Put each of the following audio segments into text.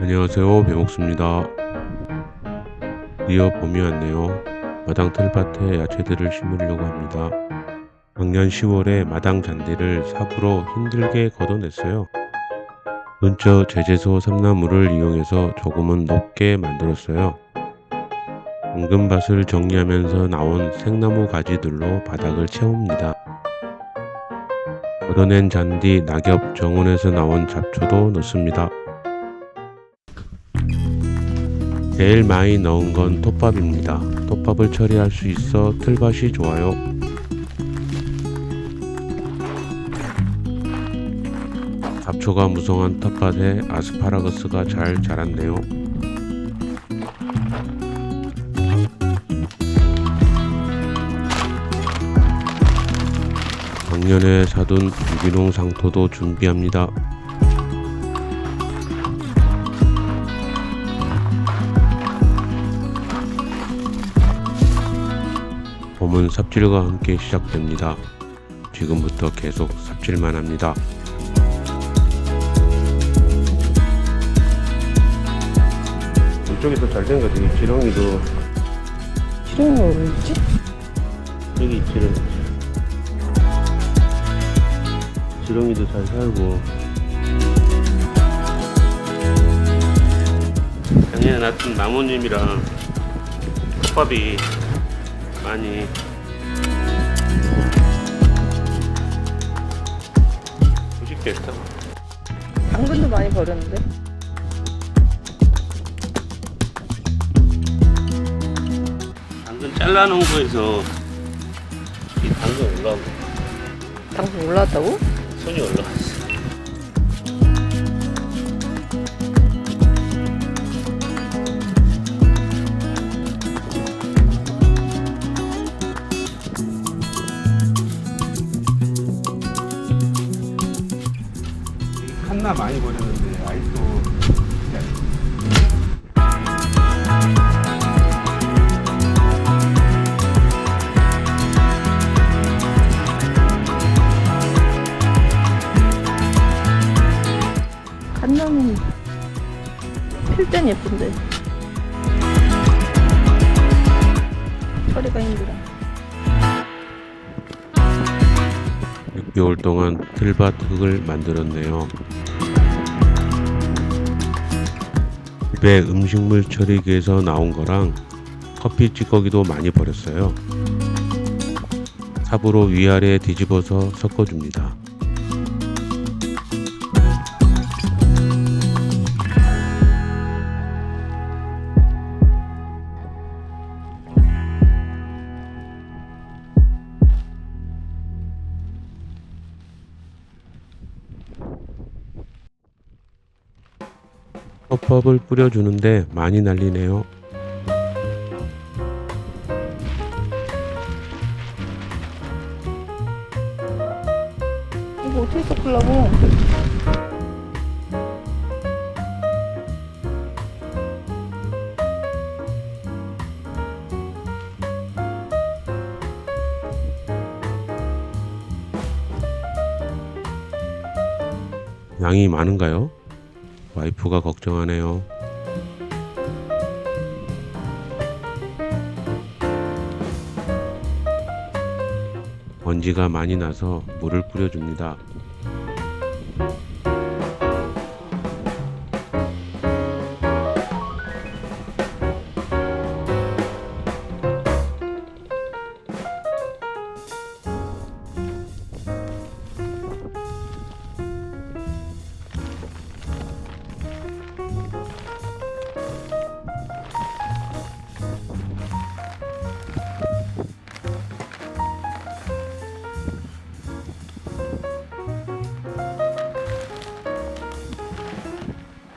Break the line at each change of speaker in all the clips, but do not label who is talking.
안녕하세요, 배목수입니다. 드디어 봄이 왔네요. 마당 털밭에 야채들을 심으려고 합니다. 작년 10월에 마당 잔디를 삽으로 힘들게 걷어냈어요. 근처 제재소 삼나무를 이용해서 조금은 높게 만들었어요. 당근밭을 정리하면서 나온 생나무 가지들로 바닥을 채웁니다. 걷어낸 잔디, 낙엽, 정원에서 나온 잡초도 넣습니다. 제일 많이 넣은 건 톱밥입니다. 톱밥을 처리할 수 있어 털밭이 좋아요. 잡초가 무성한 텃밭에 아스파라거스가 잘 자랐네요. 작년에 사둔 유기농 상토도 준비합니다. 봄은 삽질과 함께 시작됩니다. 지금부터 계속 삽질만 합니다. 이쪽이 더 잘 된 거지. 지렁이도
지렁이가 왜 있지?
여기 지렁이도 잘 살고. 작년에 놨던 나뭇잎이랑 톱밥이 많이 부식됐다.
당근도 많이 버렸는데?
당근 잘라놓은 거에서 이 당근 올라오고
당근 올라왔다고?
손이 올라갔어. 칸나 많이 버렸는데 아직도
갓나는 필 땐 예쁜데 처리가 힘들어.
6개월 동안 털밭 흙을 만들었네요. 집에 음식물 처리기에서 나온 거랑 커피 찌꺼기도 많이 버렸어요. 삽으로 위아래 뒤집어서 섞어줍니다. 톱밥을 뿌려주는데 많이 날리네요.
이거 어떻게 섞으려고?
양이 많은가요? 와이프가 걱정하네요. 먼지가 많이 나서 물을 뿌려줍니다.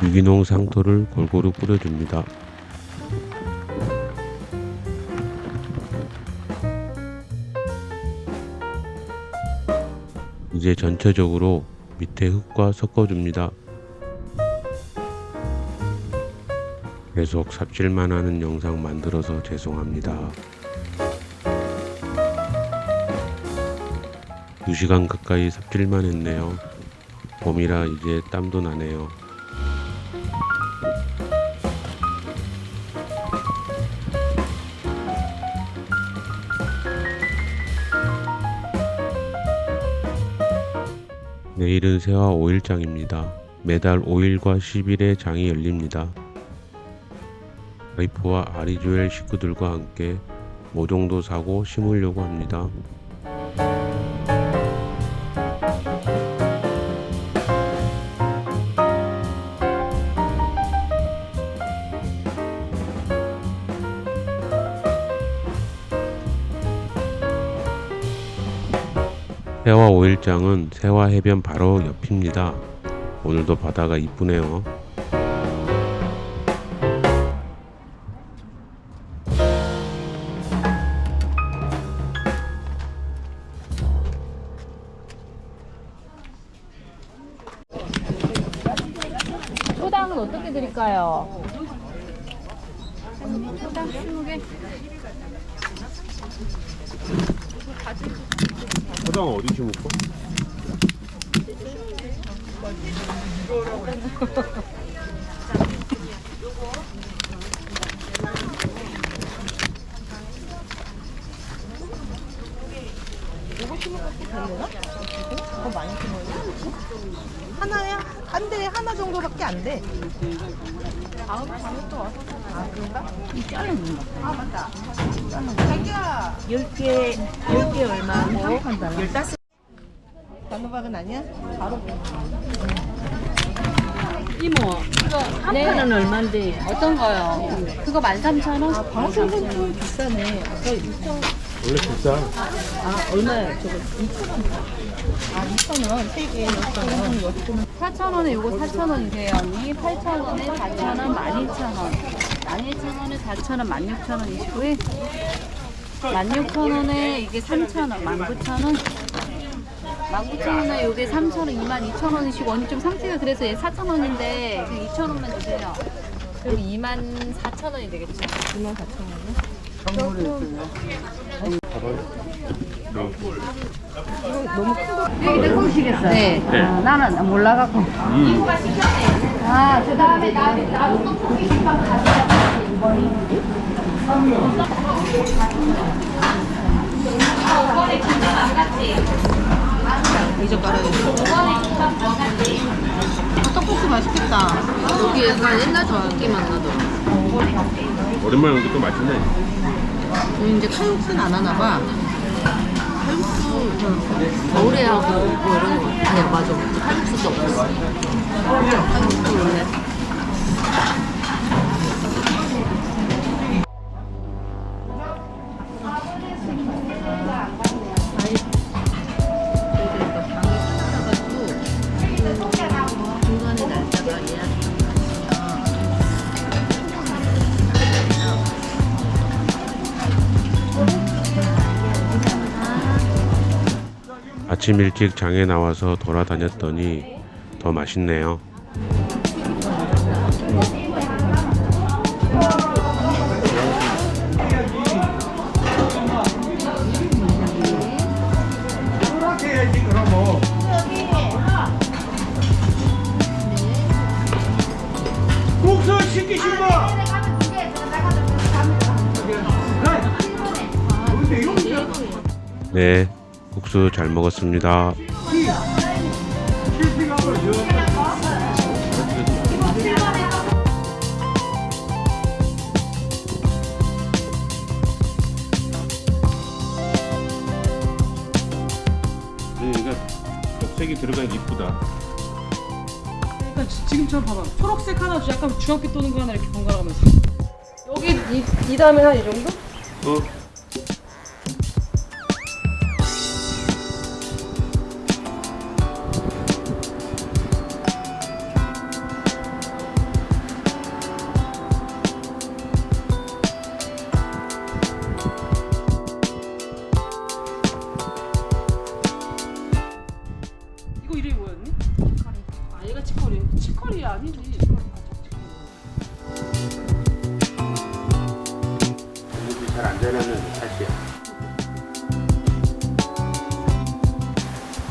유기농 상토를 골고루 뿌려줍니다. 이제 전체적으로 밑에 흙과 섞어줍니다. 계속 삽질만 하는 영상 만들어서 죄송합니다. 2시간 가까이 삽질만 했네요. 봄이라 이제 땀도 나네요. 내일은 새화 5일장입니다. 매달 5일과 10일에 장이 열립니다. 와이프와 아리조엘 식구들과 함께 모종도 사고 심으려고 합니다. 새화 5일장은 새화 해변 바로 옆입니다. 오늘도 바다가 이쁘네요.
초당은 어떻게 드릴까요?
초당 20개.
초당 어디 심을까?
하나야? 안 돼. 하나 정도밖에 안 돼. 자기야. 10개 얼마고? 15. 단호박은 아니야? 바로.
이모, 이거 한 판은 얼마인데? 어떤 거요? 그거 13,000원?
방송은 좀 비싸네. 아까 2,000원.
원래 비싸.
아, 얼마야? 저거 2,000원. 아, 2,000원. 3개에 6,000원.
4,000원에 요거 4,000원이세요, 언니. 8,000원에 4,000원, 12,000원. 12,000원에 4,000원, 16,000원이시고요. 16,000원에 이게 3,000원, 19,000원. 19,000원에 요게 3,000원, 22,000원이시고 언니 좀 상태가 그래서 얘 4,000원인데 그 2,000원만 주세요. 그럼 24,000원이 되겠죠?
24,000원이요?
선물이 있어요.
너무 큰 거.
여기 내거 오시겠어요? 네. 아, 나는 몰라갖고. 아, 그 다음에 나도 떡볶이 김밥 가져가서 이번에
떡볶이 맛있겠다.
여기 약간 옛날 전기만 나더라.
오랜만에 오니까 또 맛있네.
이제 칼국수는 안 하나 봐.
겨울에 하고 뭐 이런 거. 아니야, 맞아. 칼국수도 없어. 칼국수 원래.
아침 일찍 장에 나와서 돌아다녔더니 더 맛있네요.
국수 시키신 거!
네, 국수 잘 먹었습니다. 그러니까 녹색이 들어가야 이쁘다.
그러니까 지금처럼 봐봐. 초록색 하나, 약간 주황빛 도는 거 하나 이렇게 번갈아 가면서.
여기 이 다음에 한 이 정도?
어?
이거 이름이 뭐였니? 치커리. 아, 얘가 치커리. 치커리 아니지.
잘 안 되는 사실이야.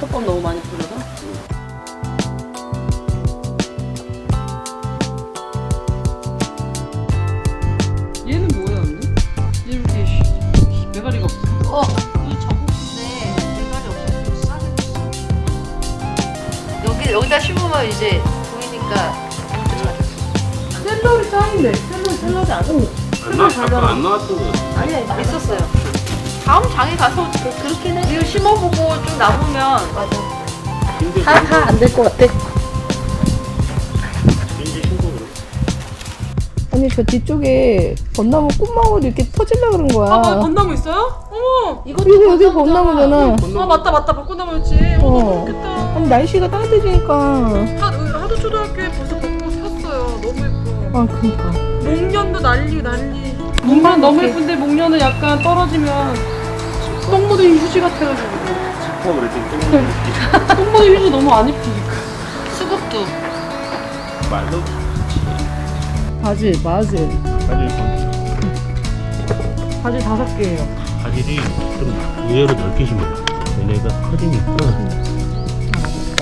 톱밥 너무 많이 뿌려서? 얘는 뭐야, 언니? 얘 이렇게 메가리가 없어.
이 저국수인데 대가리 없어서 싸게 줬어. 여기다 심으면 이제 보이니까
샐러리 짱인데. 샐러리 안
안 나왔던 거.
아니야 있었어요. 다음 장에 가서 그렇게 해. 이거 심어보고 좀 남으면 맞아.
다 안 될 것 같아. 아니 저 뒤쪽에 벚나무 꽃망울이 이렇게 터질라 그런 거야.
아, 맞아. 벚나무 있어요? 어머.
이거 여기 벚나무잖아.
아, 맞다. 벚꽃나무였지.
어.
좋겠다.
아니 날씨가 따뜻해지니까.
하도 초등학교에 벌써 벚꽃 폈어요. 너무 예뻐.
아 그니까.
목련도 난리. 목련 너무 예쁜데 목련은 약간 떨어지면 똥 묻은 휴지 같아가지고. 똥 묻은 휴지 너무 안 예쁘.
수국도
말도
바질.
바질
바질 5개예요.
바질이 좀 의외로 넓게 심어요. 얘네가 커지니까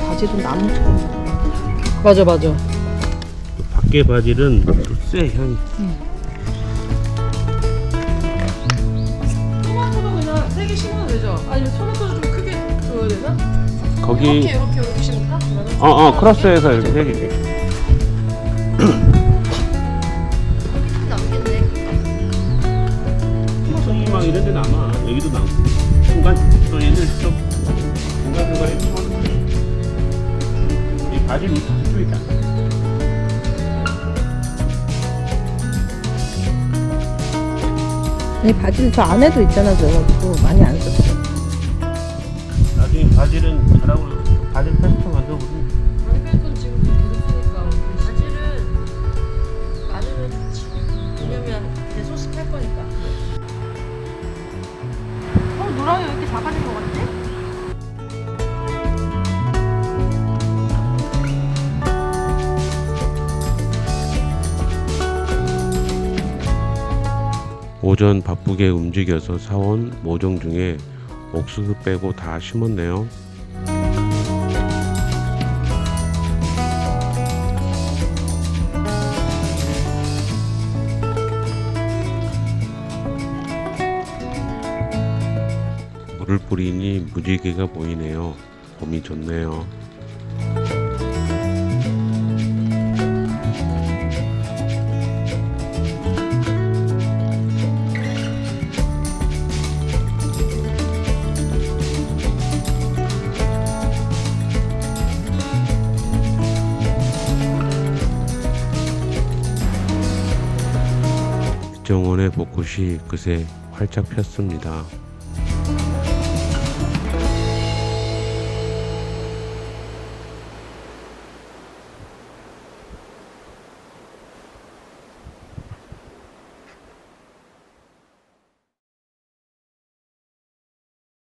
바질은 나무처럼. 맞아.
밖에 바질은 또 쎄 향이.
토마토도 그냥 3개 심어도 되죠? 아니면 토마토도 좀 크게 그어야 되나?
거기
이렇게 심을까?
크로스해서 이렇게 세 개.
남겠네.
송이망 이런 데 남아. 여기도 남고. 중간 또 얘들 좀 중간중간에 심어놓은 거야. 이 바질 이쪽에 있다.
이 바질 저 안에도 있잖아. 저거 많이 안 썼어.
나중에 바질은 잘하고 바질 페스토 만들어보면
아니면 지금 좀
바질은 마늘은 좋지. 왜냐면 대소식 할 거니까.
노랑이 왜 이렇게 작아진 것 같지?
오전 바쁘게 움직여서 사온 모종 중에 옥수수 빼고 다 심었네요. 물을 뿌리니 무지개가 보이네요. 봄이 좋네요. 정원의 벚꽃이 그새 활짝 폈습니다.